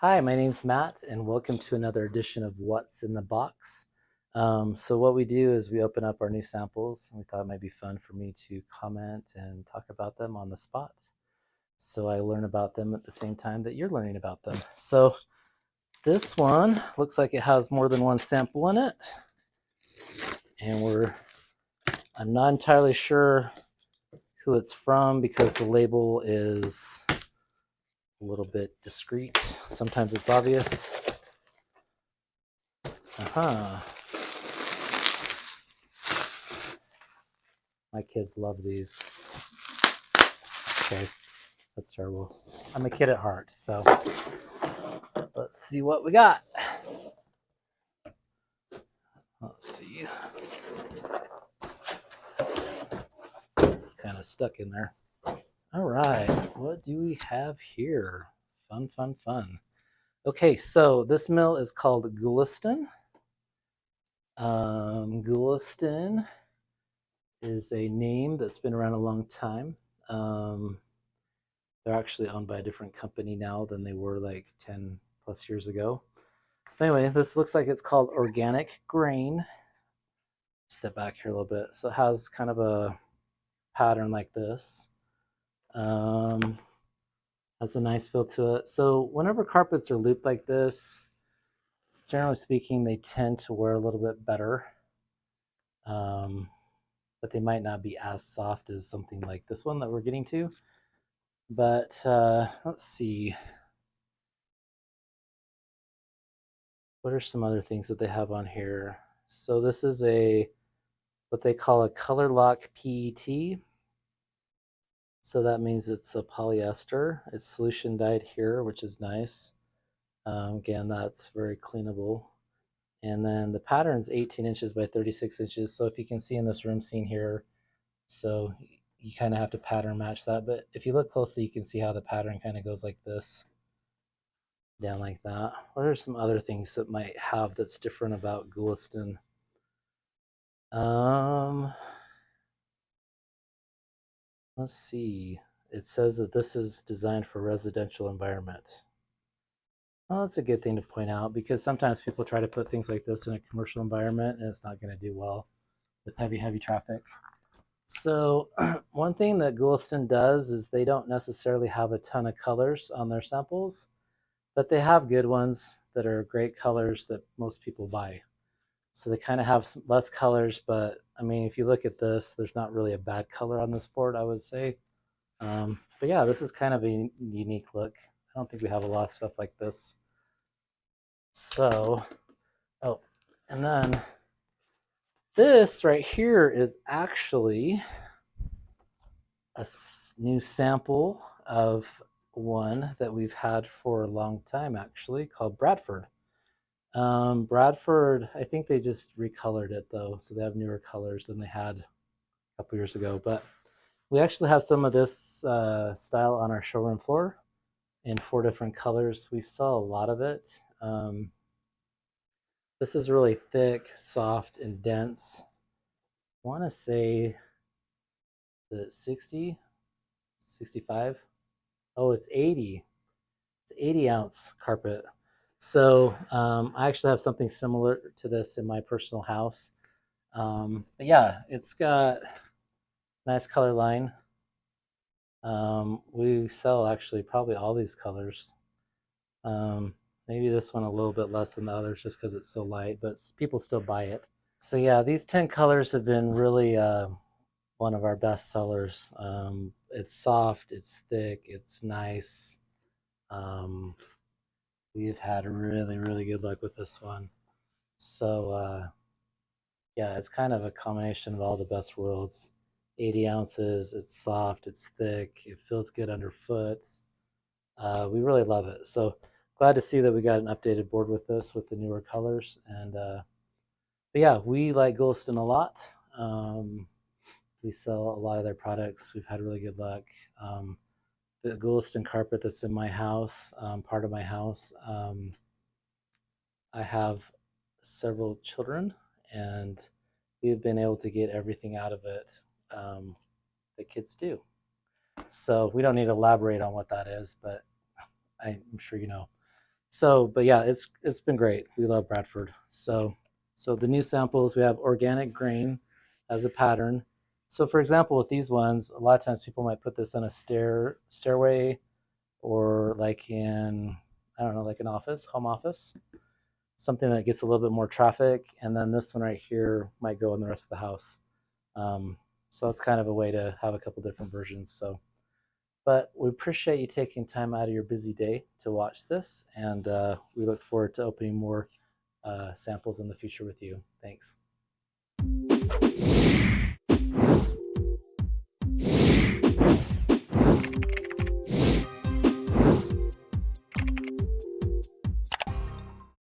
Hi, my name's Matt, and welcome to another edition of What's in the Box. So what we do is we open up our new samples, and we thought it might be fun for me to comment and talk about them on the spot. So I learn about them at the same time that you're learning about them. So this one looks like it has more than one sample in it, and I'm not entirely sure who it's from because the label is a little bit discreet. Sometimes it's obvious. Uh-huh. My kids love these. Okay, that's terrible. I'm a kid at heart, so let's see what we got. Let's see. It's kind of stuck in there. All right, what do we have here? Fun, fun, fun. Okay, so this mill is called Gulistan. Gulistan is a name that's been around a long time. Um, they're actually owned by a different company now than they were like 10 plus years ago. Anyway, this looks like it's called organic grain. Step back here a little bit. So it has kind of a pattern like this. Has a nice feel to it. So whenever carpets are looped like this, generally speaking, they tend to wear a little bit better. But they might not be as soft as something like this one that we're getting to. But let's see. What are some other things that they have on here? So this is what they call a color lock PET. So that means it's a polyester. It's solution dyed here, which is nice. Again, that's very cleanable. And then the pattern's 18 inches by 36 inches. So if you can see in this room scene here, so you kind of have to pattern match that. But if you look closely, you can see how the pattern kind of goes like this, down like that. What are some other things that might have that's different about Gulistan? Let's see. It says that this is designed for residential environment. Well, that's a good thing to point out because sometimes people try to put things like this in a commercial environment and it's not going to do well with heavy traffic. So one thing that Gulistan does is they don't necessarily have a ton of colors on their samples, but they have good ones that are great colors that most people buy. So they kind of have less colors, but I mean, if you look at this, there's not really a bad color on this board, I would say. But yeah, this is kind of a unique look. I don't think we have a lot of stuff like this. So, oh, and then this right here is actually a new sample of one that we've had for a long time, actually, called Bradford. Bradford, I think they just recolored it though, so they have newer colors than they had a couple years ago. But we actually have some of this style on our showroom floor in 4 different colors. We sell a lot of it. This is really thick, soft, and dense. I want to say the 60, 65. Oh, it's 80. It's 80 ounce carpet. So I actually have something similar to this in my personal house. But yeah, it's got a nice color line. We sell actually probably all these colors. Maybe this one a little bit less than the others just because it's so light, but people still buy it. So yeah, these 10 colors have been really one of our best sellers. It's soft, it's thick, it's nice. Um, we've had really good luck with this one. So yeah, it's kind of a combination of all the best worlds. 80 ounces, it's soft, it's thick, it feels good underfoot. We really love it. So glad to see that we got an updated board with this with the newer colors. And but yeah, we like Gulistan a lot. We sell a lot of their products. We've had really good luck. The Gulistan carpet that's in my house, part of my house, I have several children, and we've been able to get everything out of it that kids do. So we don't need to elaborate on what that is, but I'm sure you know. So, but yeah, it's been great. We love Bradford. So the new samples, we have organic grain as a pattern. So for example, with these ones, a lot of times people might put this on a stairway, or like in, I don't know, like an office, home office, something that gets a little bit more traffic. And then this one right here might go in the rest of the house. Um, so it's kind of a way to have a couple different versions. So, but we appreciate you taking time out of your busy day to watch this, and we look forward to opening more samples in the future with you. Thanks.